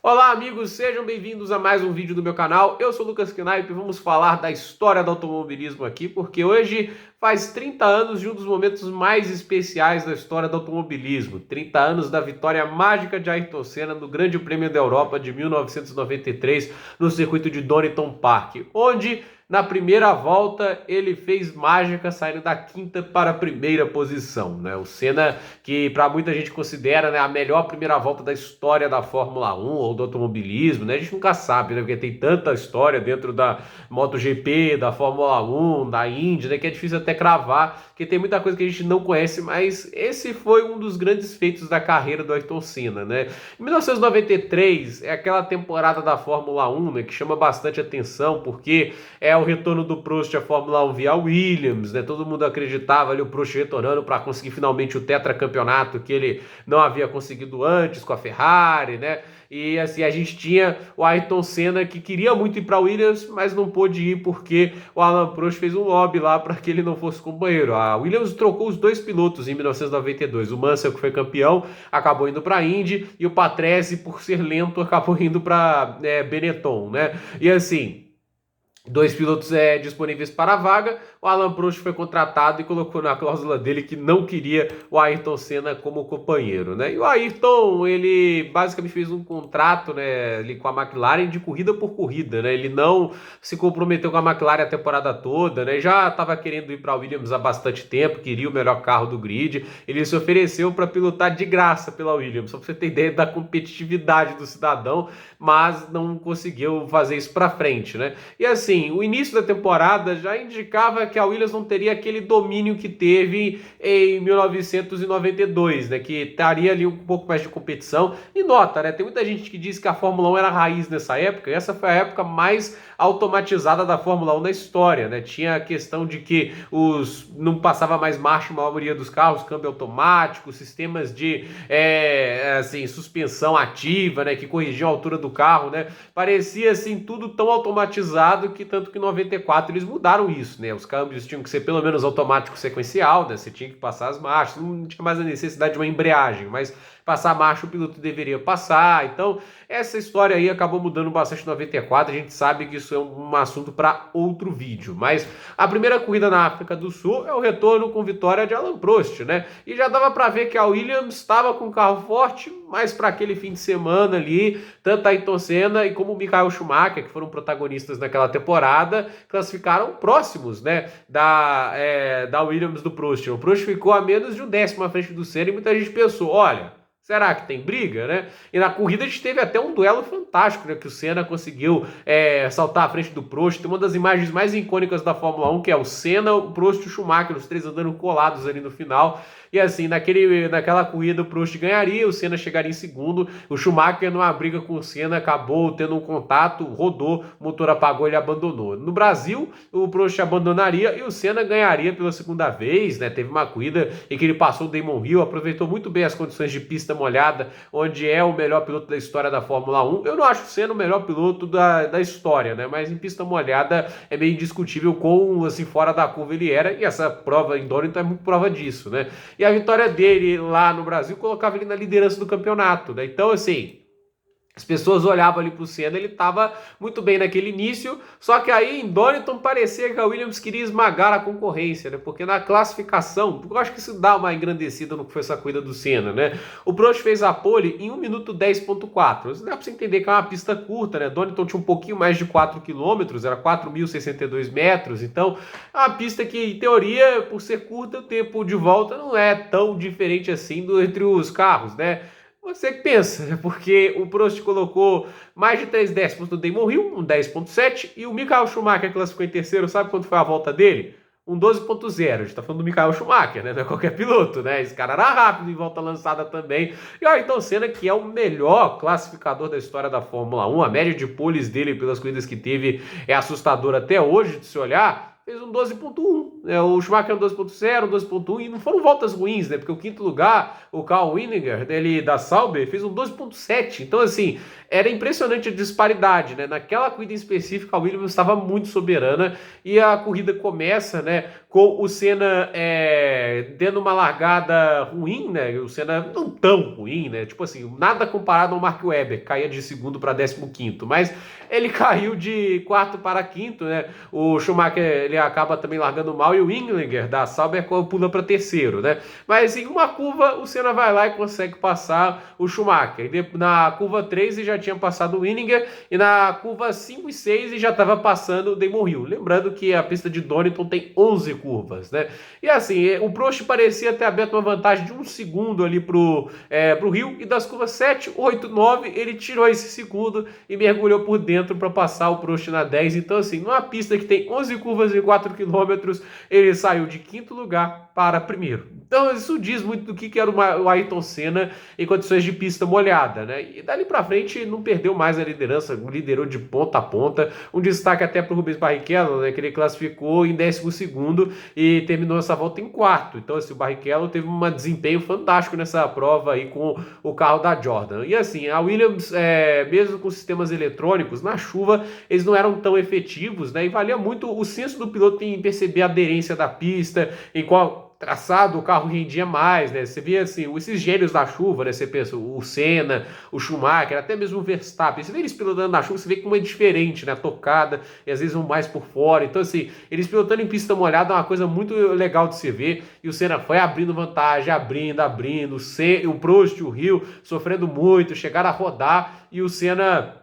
Olá amigos, sejam bem-vindos a mais um vídeo do meu canal. Eu sou o Lucas Knaip e vamos falar da história do automobilismo aqui, porque hoje faz 30 anos de um dos momentos mais especiais da história do automobilismo. 30 anos da vitória mágica de Ayrton Senna no Grande Prêmio da Europa de 1993 no circuito de Donington Park, onde na primeira volta ele fez mágica saindo da quinta para a primeira posição, né? O Senna, que para muita gente considera, né, a melhor primeira volta da história da Fórmula 1 ou do automobilismo, né? A gente nunca sabe, né? Porque tem tanta história dentro da MotoGP, da Fórmula 1, da Indy, né? Que é difícil até cravar, porque tem muita coisa que a gente não conhece, mas esse foi um dos grandes feitos da carreira do Ayrton Senna, né? Em 1993 é aquela temporada da Fórmula 1, né, que chama bastante atenção, porque é o retorno do Prost à Fórmula 1 via Williams, né? Todo mundo acreditava ali o Prost retornando para conseguir finalmente o tetracampeonato que ele não havia conseguido antes com a Ferrari, né? E assim, a gente tinha o Ayrton Senna que queria muito ir para Williams, mas não pôde ir porque o Alain Prost fez um lobby lá para que ele não fosse companheiro. A Williams trocou os dois pilotos em 1992. O Mansell, que foi campeão, acabou indo para a Indy, e o Patrese, por ser lento, acabou indo para Benetton, né? E assim, dois pilotos disponíveis para a vaga. O Alain Prost foi contratado e colocou na cláusula dele que não queria o Ayrton Senna como companheiro, né? E o Ayrton, ele basicamente fez um contrato, né, ali com a McLaren de corrida por corrida, né? Ele não se comprometeu com a McLaren a temporada toda, né? Já estava querendo ir para a Williams há bastante tempo, queria o melhor carro do grid. Ele se ofereceu para pilotar de graça pela Williams, só para você ter ideia da competitividade do cidadão, mas não conseguiu fazer isso para frente, né? E assim, o início da temporada já indicava que a Williams não teria aquele domínio que teve em 1992, né? Que estaria ali um pouco mais de competição. E nota, né? Tem muita gente que diz que a Fórmula 1 era a raiz nessa época, e essa foi a época mais automatizada da Fórmula 1 na história, né? Tinha a questão de que não passava mais marcha a maioria dos carros, câmbio automático, sistemas de suspensão ativa, né? Que corrigiam a altura do carro, né? Parecia assim tudo tão automatizado que tanto que em 94 eles mudaram isso, né? Os câmbios tinham que ser pelo menos automático sequencial, né? Você tinha que passar as marchas, não tinha mais a necessidade de uma embreagem, mas passar a marcha o piloto deveria passar. Então, essa história aí acabou mudando bastante em 94. A gente sabe que isso é um assunto para outro vídeo. Mas a primeira corrida na África do Sul é o retorno com vitória de Alain Prost, né? E já dava para ver que a Williams estava com um carro forte, mas para aquele fim de semana ali, tanto a Ayrton Senna e como o Michael Schumacher, que foram protagonistas naquela temporada, classificaram próximos, né, da Williams do Prost. O Prost ficou a menos de um décimo à frente do Senna e muita gente pensou, olha, será que tem briga, né? E na corrida a gente teve até um duelo fantástico, né? Que o Senna conseguiu saltar à frente do Prost. Tem uma das imagens mais icônicas da Fórmula 1, que é o Senna, o Prost e o Schumacher, os três andando colados ali no final. E assim, naquela corrida o Prost ganharia, o Senna chegaria em segundo. O Schumacher, numa briga com o Senna, acabou tendo um contato, rodou, o motor apagou e ele abandonou. No Brasil, o Prost abandonaria e o Senna ganharia pela segunda vez, né? Teve uma corrida em que ele passou o Damon Hill, aproveitou muito bem as condições de pista molhada, onde é o melhor piloto da história da Fórmula 1. Eu não acho o Senna o melhor piloto da história, né? Mas em pista molhada é meio indiscutível quão assim, fora da curva ele era, e essa prova em Donington é muito prova disso, né? E a vitória dele lá no Brasil colocava ele na liderança do campeonato, né? Então, assim, as pessoas olhavam ali pro Senna, ele estava muito bem naquele início, só que aí em Donington parecia que a Williams queria esmagar a concorrência, né? Porque na classificação, eu acho que isso dá uma engrandecida no que foi essa corrida do Senna, né? O Prost fez a pole em 1 minuto 10.4. Isso dá pra você entender que é uma pista curta, né? Donington tinha um pouquinho mais de 4 quilômetros, era 4.062 metros, então é uma pista que, em teoria, por ser curta, o tempo de volta não é tão diferente assim entre os carros, né? Você que pensa, porque o Prost colocou mais de 3 décimos no Damon Hill, um 10.7, e o Michael Schumacher classificou em terceiro, sabe quanto foi a volta dele? Um 12.0, a gente tá falando do Michael Schumacher, né? Não é qualquer piloto, né? Esse cara era rápido em volta lançada também. E o Ayrton Senna, que é o melhor classificador da história da Fórmula 1, a média de poles dele pelas corridas que teve é assustadora até hoje de se olhar, fez um 12.1. O Schumacher um 12.0, um 12.1, e não foram voltas ruins, né? Porque o quinto lugar, o Karl Winiger, dele da Sauber, fez um 12.7. Então, assim, era impressionante a disparidade, né? Naquela corrida em específico, a Williams estava muito soberana, e a corrida começa, né, com o Senna dando uma largada ruim, né? O Senna não tão ruim, né? Tipo assim, nada comparado ao Mark Webber, caía de segundo para 15º, mas ele caiu de quarto para quinto, né? O Schumacher ele acaba também largando mal e o Winglanger da Sauber pula para terceiro, né? Mas em uma curva o Senna vai lá e consegue passar o Schumacher. Na curva 3 ele já tinha passado o Winglanger e na curva 5 e 6 ele já estava passando o Damon Hill. Lembrando que a pista de Donington tem 11 curvas, né? E assim, o Prost parecia ter aberto uma vantagem de 1 segundo ali pro Hill, e das curvas 7, 8, 9 ele tirou esse segundo e mergulhou por dentro para passar o Prost na 10. Então assim, numa pista que tem 11 curvas e 4 quilômetros, ele saiu de quinto lugar para primeiro. Então isso diz muito do que era o Ayrton Senna em condições de pista molhada, né? E dali para frente não perdeu mais a liderança, liderou de ponta a ponta. Um destaque até para o Rubens Barrichello, né, que ele classificou em 12º e terminou essa volta em quarto. Então assim, o Barrichello teve um desempenho fantástico nessa prova aí com o carro da Jordan. E assim, a Williams, mesmo com sistemas eletrônicos, na chuva eles não eram tão efetivos, né? E valia muito o senso do piloto em perceber a aderência da pista, em qual traçado o carro rendia mais, né? Você via assim, esses gênios da chuva, né? Você pensa o Senna, o Schumacher, até mesmo o Verstappen. Você vê eles pilotando na chuva, você vê como é diferente, né? A tocada, e às vezes vão mais por fora. Então, assim, eles pilotando em pista molhada é uma coisa muito legal de se ver. E o Senna foi abrindo vantagem, abrindo. O Prost e o Hill sofrendo muito, chegaram a rodar, e o Senna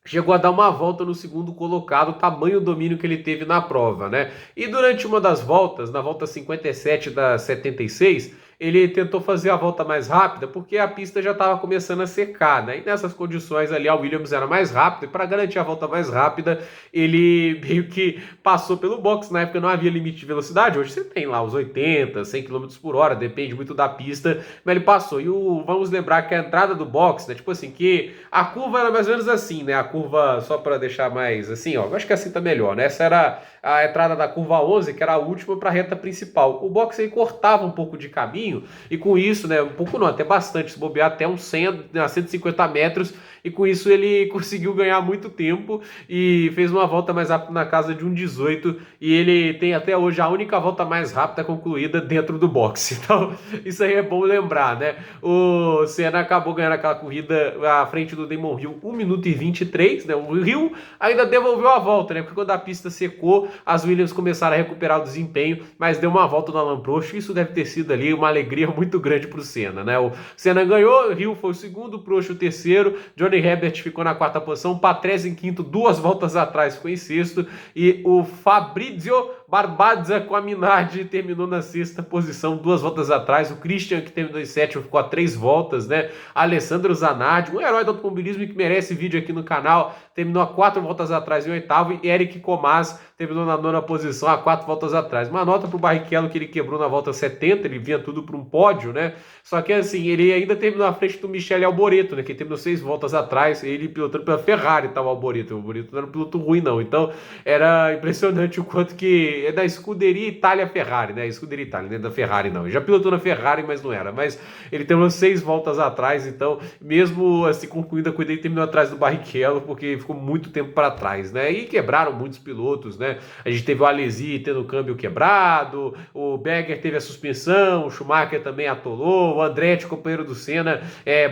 chegou a dar uma volta no segundo colocado, o tamanho domínio que ele teve na prova, né? E durante uma das voltas, na volta 57 da 76, ele tentou fazer a volta mais rápida porque a pista já estava começando a secar, né? E nessas condições ali a Williams era mais rápida, e para garantir a volta mais rápida, ele meio que passou pelo box. Na época não havia limite de velocidade, hoje você tem lá os 80, 100 km por hora, depende muito da pista, mas ele passou. E vamos lembrar que a entrada do box, né? Tipo assim, que a curva era mais ou menos assim, né? A curva, só para deixar mais assim, ó, eu acho que assim tá melhor, né? Essa era a entrada da curva 11, que era a última para a reta principal. O box aí cortava um pouco de caminho, e com isso, né, um pouco não, até bastante, se bobear até uns 150 metros, e com isso ele conseguiu ganhar muito tempo e fez uma volta mais rápida na casa de 1:18, e ele tem até hoje a única volta mais rápida concluída dentro do boxe. Então isso aí é bom lembrar, né? O Senna acabou ganhando aquela corrida à frente do Damon Hill 1 minuto e 23, né? O Hill ainda devolveu a volta, né? Porque quando a pista secou, as Williams começaram a recuperar o desempenho, mas deu uma volta no Alain Prost. Isso deve ter sido ali uma alegria muito grande para o Senna, né? O Senna ganhou, o Hill foi o segundo, o Prost o terceiro, Johnny Herbert ficou na quarta posição, Patrese em quinto, 2 voltas atrás ficou em sexto, e o Fabrizio Barbazza com a Minardi terminou na sexta posição, 2 voltas atrás. O Christian, que terminou em sétimo, ficou a 3 voltas, né? Alessandro Zanardi, um herói do automobilismo que merece vídeo aqui no canal, terminou a 4 voltas atrás em oitavo, e Eric Comas terminou na 9ª posição, a 4 voltas atrás. Uma nota pro Barrichello, que ele quebrou na volta 70, ele vinha tudo para um pódio, né? Só que assim, ele ainda terminou à frente do Michele Alboreto, né? Que terminou 6 voltas atrás, ele pilotando pela Ferrari, tá, o Alboreto. O Alboreto não era um piloto ruim, não. Então, era impressionante o quanto que é da Scuderia Itália Ferrari, né? Scuderia Itália, não é da Ferrari, não. Ele já pilotou na Ferrari, mas não era. Mas ele terminou 6 voltas atrás, então, mesmo assim, concluindo a corrida, ele terminou atrás do Barrichello, porque ficou muito tempo para trás, né? E quebraram muitos pilotos, né? A gente teve o Alesi tendo o câmbio quebrado, o Berger teve a suspensão, o Schumacher também atolou, o Andretti, companheiro do Senna,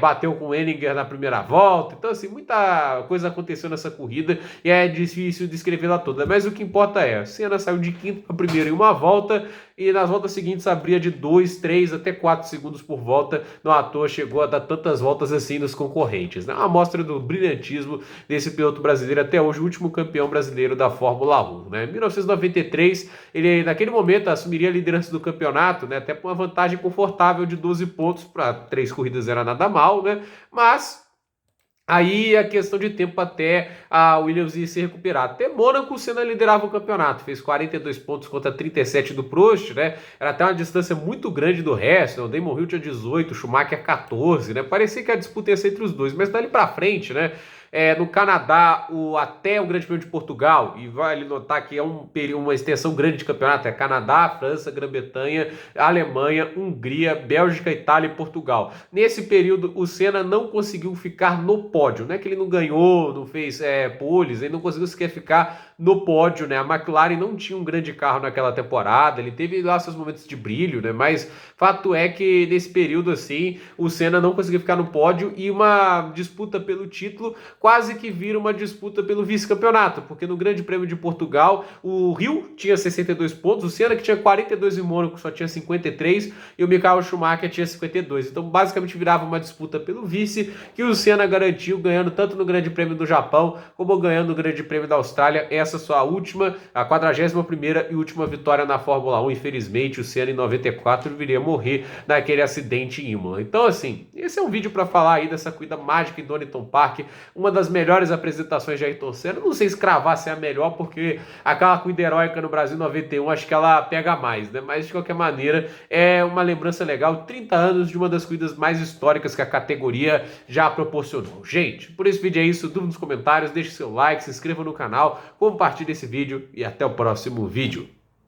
bateu com o Henninger na primeira volta. Então, assim, muita coisa aconteceu nessa corrida e é difícil descrevê-la toda. Mas o que importa é, Senna saiu de quinto para primeiro em uma volta, e nas voltas seguintes abria de 2, 3 até 4 segundos por volta. Não à toa chegou a dar tantas voltas assim nos concorrentes, né? Uma amostra do brilhantismo desse piloto brasileiro, até hoje o último campeão brasileiro da Fórmula 1, né? Em 1993, ele naquele momento assumiria a liderança do campeonato, né? Até com uma vantagem confortável de 12 pontos, para 3 corridas era nada mal, né? Mas aí a questão de tempo até a Williams ir se recuperar. Até Mônaco, o Senna liderava o campeonato, fez 42 pontos contra 37 do Prost, né? Era até uma distância muito grande do resto, né? O Damon Hill tinha 18, o Schumacher 14, né? Parecia que a disputa ia ser entre os dois, mas dali pra frente, né? no Canadá até o Grande Prêmio de Portugal, e vale notar que é uma extensão grande de campeonato, é Canadá, França, Grã-Bretanha, Alemanha, Hungria, Bélgica, Itália e Portugal. Nesse período, o Senna não conseguiu ficar no pódio, não é que ele não ganhou, não fez poles, ele não conseguiu sequer ficar no pódio, né? A McLaren não tinha um grande carro naquela temporada, ele teve lá seus momentos de brilho, né? Mas fato é que nesse período assim, o Senna não conseguiu ficar no pódio e uma disputa pelo título quase que vira uma disputa pelo vice-campeonato, porque no Grande Prêmio de Portugal, o Rio tinha 62 pontos, o Senna que tinha 42 em Mônaco só tinha 53 e o Michael Schumacher tinha 52. Então basicamente virava uma disputa pelo vice que o Senna garantiu, ganhando tanto no Grande Prêmio do Japão como ganhando no Grande Prêmio da Austrália. Essa sua última, a 41ª e última vitória na Fórmula 1. Infelizmente, o Senna em 94 viria morrer naquele acidente em Imola. Então, assim, esse é um vídeo para falar aí dessa corrida mágica em Donington Park, uma das melhores apresentações de Ayrton Senna. Não sei se cravar se é a melhor, porque aquela corrida heróica no Brasil 91, acho que ela pega mais, né? Mas, de qualquer maneira, é uma lembrança legal. 30 anos de uma das corridas mais históricas que a categoria já proporcionou. Gente, por esse vídeo é isso. Dúvida nos comentários, deixe seu like, se inscreva no canal, compartilhe esse vídeo e até o próximo vídeo.